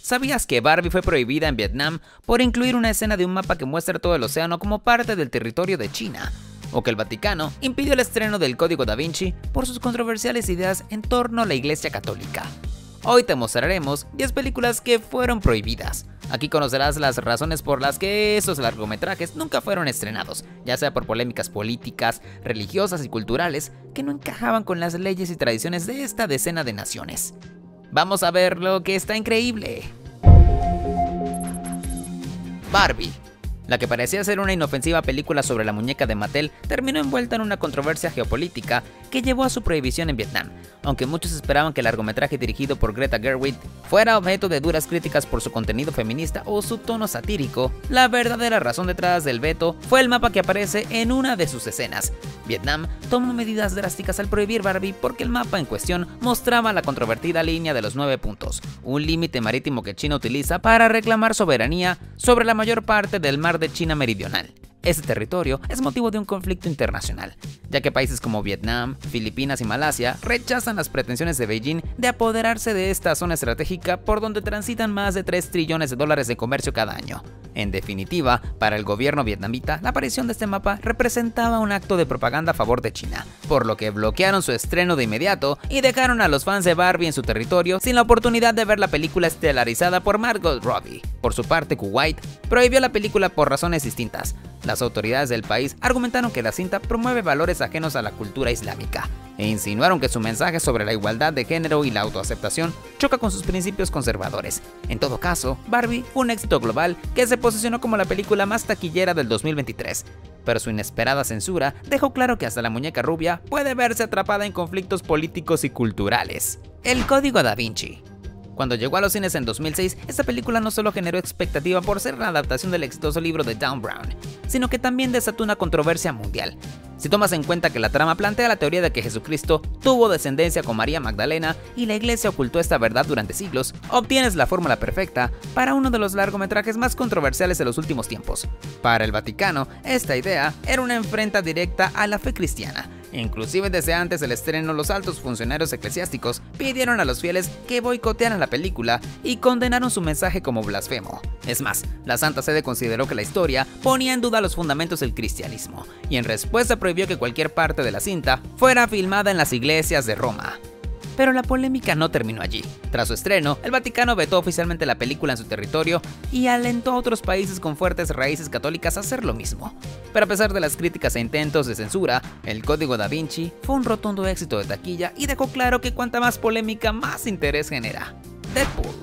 ¿Sabías que Barbie fue prohibida en Vietnam por incluir una escena de un mapa que muestra todo el océano como parte del territorio de China? ¿O que el Vaticano impidió el estreno del Código Da Vinci por sus controversiales ideas en torno a la Iglesia Católica? Hoy te mostraremos 10 películas que fueron prohibidas. Aquí conocerás las razones por las que esos largometrajes nunca fueron estrenados, ya sea por polémicas políticas, religiosas y culturales que no encajaban con las leyes y tradiciones de esta decena de naciones. Vamos a ver lo que está increíble. Barbie. La que parecía ser una inofensiva película sobre la muñeca de Mattel terminó envuelta en una controversia geopolítica que llevó a su prohibición en Vietnam, aunque muchos esperaban que el largometraje dirigido por Greta Gerwig fuera objeto de duras críticas por su contenido feminista o su tono satírico. La verdadera razón detrás del veto fue el mapa que aparece en una de sus escenas. Vietnam tomó medidas drásticas al prohibir Barbie porque el mapa en cuestión mostraba la controvertida línea de los 9 puntos, un límite marítimo que China utiliza para reclamar soberanía sobre la mayor parte del mar de China meridional. Ese territorio es motivo de un conflicto internacional, ya que países como Vietnam, Filipinas y Malasia rechazan las pretensiones de Beijing de apoderarse de esta zona estratégica por donde transitan más de 3 trillones de dólares de comercio cada año. En definitiva, para el gobierno vietnamita, la aparición de este mapa representaba un acto de propaganda a favor de China, por lo que bloquearon su estreno de inmediato y dejaron a los fans de Barbie en su territorio sin la oportunidad de ver la película estelarizada por Margot Robbie. Por su parte, Kuwait prohibió la película por razones distintas. Las autoridades del país argumentaron que la cinta promueve valores ajenos a la cultura islámica e insinuaron que su mensaje sobre la igualdad de género y la autoaceptación choca con sus principios conservadores. En todo caso, Barbie fue un éxito global que se posicionó como la película más taquillera del 2023, pero su inesperada censura dejó claro que hasta la muñeca rubia puede verse atrapada en conflictos políticos y culturales. El Código Da Vinci. Cuando llegó a los cines en 2006, esta película no solo generó expectativa por ser la adaptación del exitoso libro de Dan Brown, sino que también desató una controversia mundial. Si tomas en cuenta que la trama plantea la teoría de que Jesucristo tuvo descendencia con María Magdalena y la iglesia ocultó esta verdad durante siglos, obtienes la fórmula perfecta para uno de los largometrajes más controversiales de los últimos tiempos. Para el Vaticano, esta idea era una afrenta directa a la fe cristiana. Inclusive desde antes del estreno, los altos funcionarios eclesiásticos pidieron a los fieles que boicotearan la película y condenaron su mensaje como blasfemo. Es más, la Santa Sede consideró que la historia ponía en duda los fundamentos del cristianismo, y en respuesta prohibió que cualquier parte de la cinta fuera filmada en las iglesias de Roma. Pero la polémica no terminó allí. Tras su estreno, el Vaticano vetó oficialmente la película en su territorio y alentó a otros países con fuertes raíces católicas a hacer lo mismo. Pero a pesar de las críticas e intentos de censura, el Código Da Vinci fue un rotundo éxito de taquilla y dejó claro que cuanta más polémica, más interés genera. Deadpool.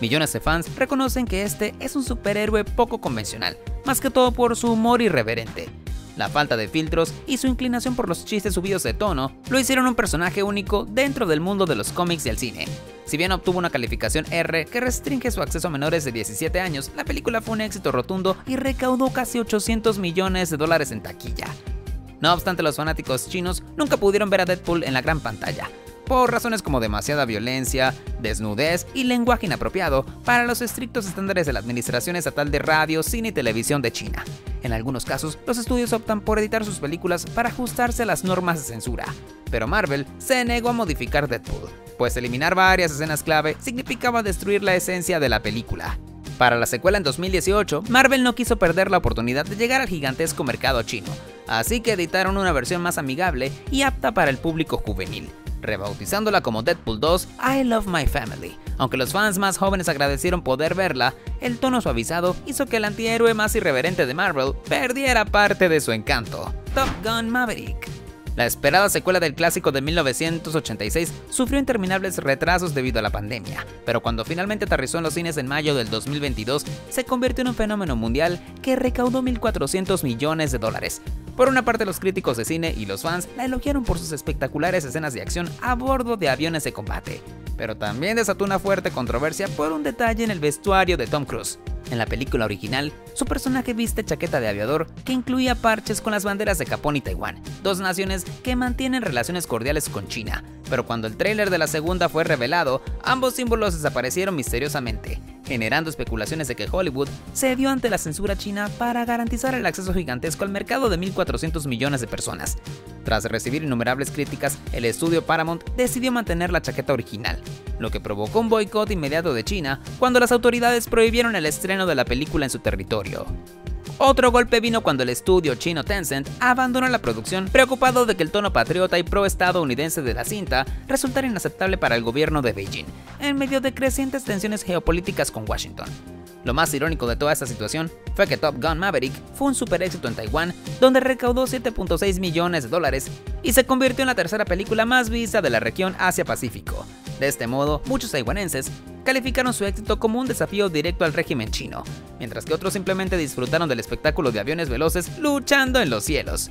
Millones de fans reconocen que este es un superhéroe poco convencional, más que todo por su humor irreverente. La falta de filtros y su inclinación por los chistes subidos de tono lo hicieron un personaje único dentro del mundo de los cómics y el cine. Si bien obtuvo una calificación R que restringe su acceso a menores de 17 años, la película fue un éxito rotundo y recaudó casi 800 millones de dólares en taquilla. No obstante, los fanáticos chinos nunca pudieron ver a Deadpool en la gran pantalla, por razones como demasiada violencia, desnudez y lenguaje inapropiado para los estrictos estándares de la Administración Estatal de Radio, Cine y Televisión de China. En algunos casos, los estudios optan por editar sus películas para ajustarse a las normas de censura, pero Marvel se negó a modificar Deadpool, pues eliminar varias escenas clave significaba destruir la esencia de la película. Para la secuela en 2018, Marvel no quiso perder la oportunidad de llegar al gigantesco mercado chino, así que editaron una versión más amigable y apta para el público juvenil, rebautizándola como Deadpool 2 I Love My Family. Aunque los fans más jóvenes agradecieron poder verla, el tono suavizado hizo que el antihéroe más irreverente de Marvel perdiera parte de su encanto. Top Gun Maverick. La esperada secuela del clásico de 1986 sufrió interminables retrasos debido a la pandemia, pero cuando finalmente aterrizó en los cines en mayo del 2022, se convirtió en un fenómeno mundial que recaudó 1.400 millones de dólares. Por una parte, los críticos de cine y los fans la elogiaron por sus espectaculares escenas de acción a bordo de aviones de combate, pero también desató una fuerte controversia por un detalle en el vestuario de Tom Cruise. En la película original, su personaje viste chaqueta de aviador que incluía parches con las banderas de Japón y Taiwán, dos naciones que mantienen relaciones cordiales con China. pero cuando el tráiler de la segunda fue revelado, ambos símbolos desaparecieron misteriosamente, generando especulaciones de que Hollywood cedió ante la censura china para garantizar el acceso gigantesco al mercado de 1.400 millones de personas. Tras recibir innumerables críticas, el estudio Paramount decidió mantener la chaqueta original, lo que provocó un boicot inmediato de China cuando las autoridades prohibieron el estreno de la película en su territorio. Otro golpe vino cuando el estudio chino Tencent abandonó la producción, preocupado de que el tono patriota y pro-estadounidense de la cinta resultara inaceptable para el gobierno de Beijing, en medio de crecientes tensiones geopolíticas con Washington. Lo más irónico de toda esta situación fue que Top Gun Maverick fue un super éxito en Taiwán, donde recaudó $7.6 millones y se convirtió en la tercera película más vista de la región Asia-Pacífico. De este modo, muchos taiwaneses calificaron su éxito como un desafío directo al régimen chino, mientras que otros simplemente disfrutaron del espectáculo de aviones veloces luchando en los cielos.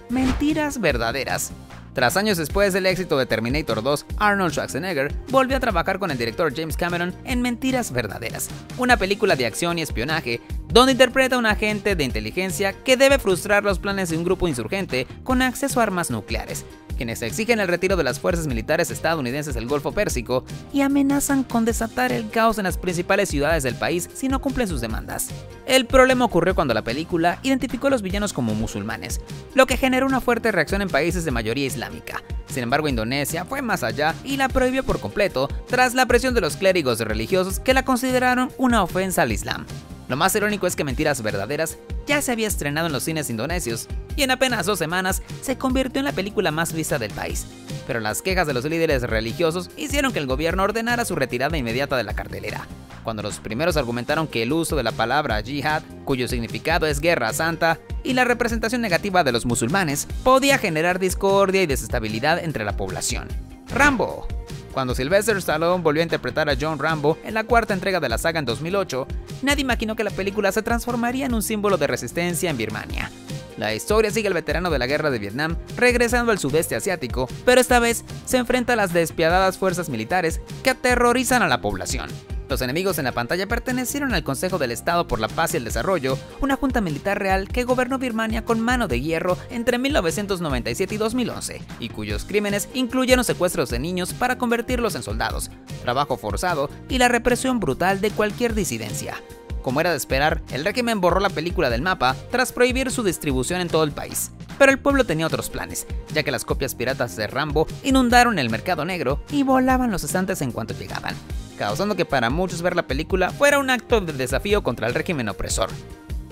Mentiras verdaderas. Tras años después del éxito de Terminator 2, Arnold Schwarzenegger volvió a trabajar con el director James Cameron en Mentiras Verdaderas, una película de acción y espionaje donde interpreta a un agente de inteligencia que debe frustrar los planes de un grupo insurgente con acceso a armas nucleares, quienes exigen el retiro de las fuerzas militares estadounidenses del Golfo Pérsico y amenazan con desatar el caos en las principales ciudades del país si no cumplen sus demandas. El problema ocurrió cuando la película identificó a los villanos como musulmanes, lo que generó una fuerte reacción en países de mayoría islámica. Sin embargo, Indonesia fue más allá y la prohibió por completo tras la presión de los clérigos religiosos que la consideraron una ofensa al Islam. Lo más irónico es que Mentiras Verdaderas ya se había estrenado en los cines indonesios y en apenas 2 semanas se convirtió en la película más vista del país. Pero las quejas de los líderes religiosos hicieron que el gobierno ordenara su retirada inmediata de la cartelera. Cuando los primeros argumentaron que el uso de la palabra yihad, cuyo significado es guerra santa, y la representación negativa de los musulmanes, podía generar discordia y desestabilidad entre la población. Rambo. Cuando Sylvester Stallone volvió a interpretar a John Rambo en la cuarta entrega de la saga en 2008, nadie imaginó que la película se transformaría en un símbolo de resistencia en Birmania. La historia sigue al veterano de la guerra de Vietnam regresando al sudeste asiático, pero esta vez se enfrenta a las despiadadas fuerzas militares que aterrorizan a la población. Los enemigos en la pantalla pertenecieron al Consejo del Estado por la Paz y el Desarrollo, una junta militar real que gobernó Birmania con mano de hierro entre 1997 y 2011, y cuyos crímenes incluyeron secuestros de niños para convertirlos en soldados, trabajo forzado y la represión brutal de cualquier disidencia. Como era de esperar, el régimen borró la película del mapa tras prohibir su distribución en todo el país. Pero el pueblo tenía otros planes, ya que las copias piratas de Rambo inundaron el mercado negro y volaban los estantes en cuanto llegaban, causando que para muchos ver la película fuera un acto de desafío contra el régimen opresor.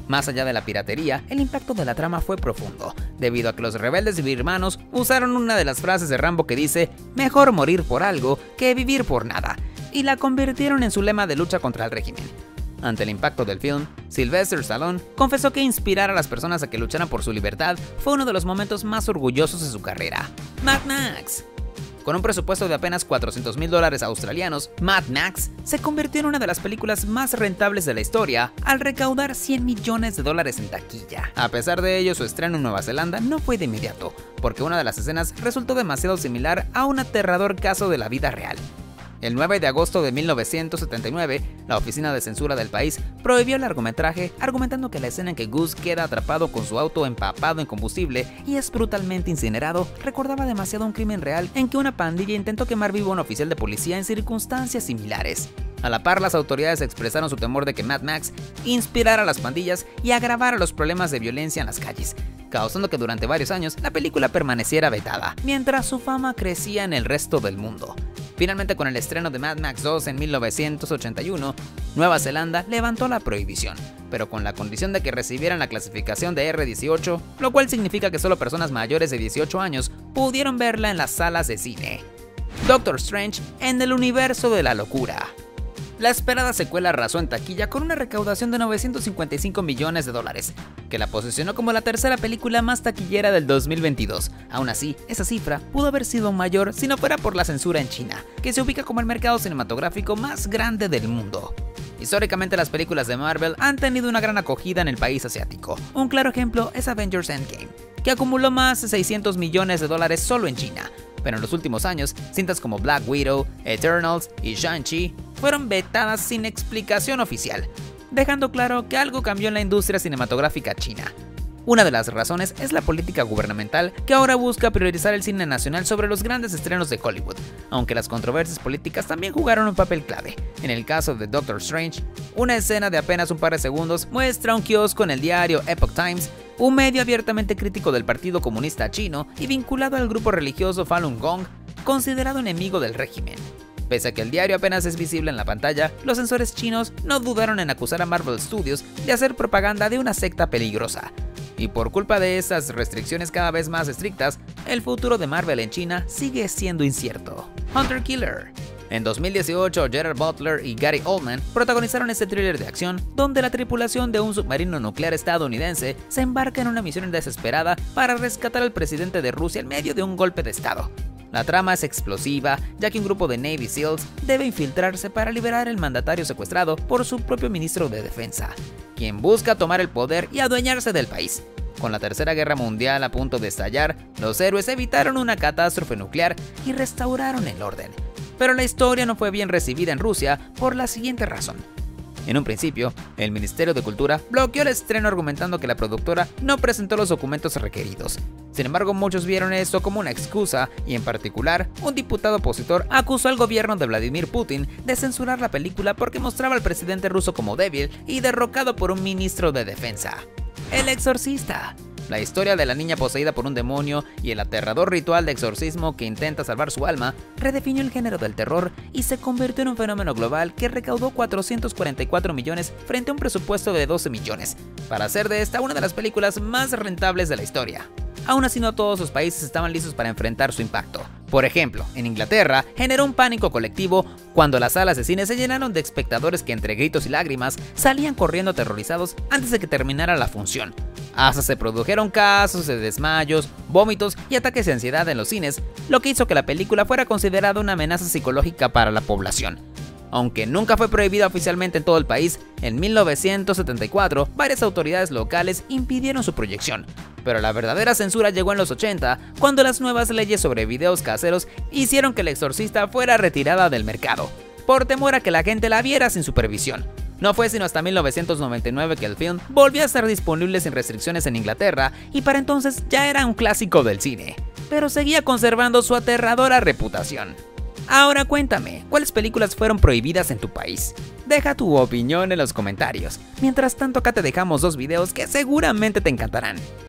Más allá de la piratería, el impacto de la trama fue profundo, debido a que los rebeldes birmanos usaron una de las frases de Rambo que dice «mejor morir por algo que vivir por nada», y la convirtieron en su lema de lucha contra el régimen. Ante el impacto del film, Sylvester Stallone confesó que inspirar a las personas a que lucharan por su libertad fue uno de los momentos más orgullosos de su carrera. Mad Max. Con un presupuesto de apenas $400,000 australianos, Mad Max se convirtió en una de las películas más rentables de la historia al recaudar $100 millones en taquilla. A pesar de ello, su estreno en Nueva Zelanda no fue de inmediato, porque una de las escenas resultó demasiado similar a un aterrador caso de la vida real. El 9 de agosto de 1979, la oficina de censura del país prohibió el largometraje, argumentando que la escena en que Gus queda atrapado con su auto empapado en combustible y es brutalmente incinerado recordaba demasiado un crimen real en que una pandilla intentó quemar vivo a un oficial de policía en circunstancias similares. A la par, las autoridades expresaron su temor de que Mad Max inspirara a las pandillas y agravara los problemas de violencia en las calles, causando que durante varios años la película permaneciera vetada, mientras su fama crecía en el resto del mundo. Finalmente, con el estreno de Mad Max 2 en 1981, Nueva Zelanda levantó la prohibición, pero con la condición de que recibieran la clasificación de R18, lo cual significa que solo personas mayores de 18 años pudieron verla en las salas de cine. Doctor Strange en el universo de la locura. La esperada secuela arrasó en taquilla con una recaudación de $955 millones, que la posicionó como la tercera película más taquillera del 2022. Aún así, esa cifra pudo haber sido mayor si no fuera por la censura en China, que se ubica como el mercado cinematográfico más grande del mundo. Históricamente, las películas de Marvel han tenido una gran acogida en el país asiático. Un claro ejemplo es Avengers Endgame, que acumuló más de $600 millones solo en China. Pero en los últimos años, cintas como Black Widow, Eternals y Shang-Chi fueron vetadas sin explicación oficial, dejando claro que algo cambió en la industria cinematográfica china. Una de las razones es la política gubernamental que ahora busca priorizar el cine nacional sobre los grandes estrenos de Hollywood, aunque las controversias políticas también jugaron un papel clave. En el caso de Doctor Strange, una escena de apenas un par de segundos muestra un kiosco en el diario Epoch Times, un medio abiertamente crítico del Partido Comunista Chino y vinculado al grupo religioso Falun Gong, considerado enemigo del régimen. Pese a que el diario apenas es visible en la pantalla, los censores chinos no dudaron en acusar a Marvel Studios de hacer propaganda de una secta peligrosa. Y por culpa de estas restricciones cada vez más estrictas, el futuro de Marvel en China sigue siendo incierto. Hunter Killer. En 2018, Gerard Butler y Gary Oldman protagonizaron este thriller de acción donde la tripulación de un submarino nuclear estadounidense se embarca en una misión desesperada para rescatar al presidente de Rusia en medio de un golpe de estado. La trama es explosiva, ya que un grupo de Navy SEALs debe infiltrarse para liberar al mandatario secuestrado por su propio ministro de Defensa, quien busca tomar el poder y adueñarse del país. Con la Tercera Guerra Mundial a punto de estallar, los héroes evitaron una catástrofe nuclear y restauraron el orden. Pero la historia no fue bien recibida en Rusia por la siguiente razón. En un principio, el Ministerio de Cultura bloqueó el estreno argumentando que la productora no presentó los documentos requeridos. Sin embargo, muchos vieron esto como una excusa y, en particular, un diputado opositor acusó al gobierno de Vladimir Putin de censurar la película porque mostraba al presidente ruso como débil y derrocado por un ministro de defensa. El Exorcista. La historia de la niña poseída por un demonio y el aterrador ritual de exorcismo que intenta salvar su alma redefinió el género del terror y se convirtió en un fenómeno global que recaudó 444 millones frente a un presupuesto de 12 millones, para hacer de esta una de las películas más rentables de la historia. Aún así, no todos los países estaban listos para enfrentar su impacto. Por ejemplo, en Inglaterra generó un pánico colectivo cuando las salas de cine se llenaron de espectadores que entre gritos y lágrimas salían corriendo aterrorizados antes de que terminara la función. Hasta se produjeron casos de desmayos, vómitos y ataques de ansiedad en los cines, lo que hizo que la película fuera considerada una amenaza psicológica para la población. Aunque nunca fue prohibida oficialmente en todo el país, en 1974 varias autoridades locales impidieron su proyección. Pero la verdadera censura llegó en los 80, cuando las nuevas leyes sobre videos caseros hicieron que El Exorcista fuera retirada del mercado, por temor a que la gente la viera sin supervisión. No fue sino hasta 1999 que el film volvió a estar disponible sin restricciones en Inglaterra y para entonces ya era un clásico del cine, pero seguía conservando su aterradora reputación. Ahora cuéntame, ¿cuáles películas fueron prohibidas en tu país? Deja tu opinión en los comentarios. Mientras tanto, acá te dejamos dos videos que seguramente te encantarán.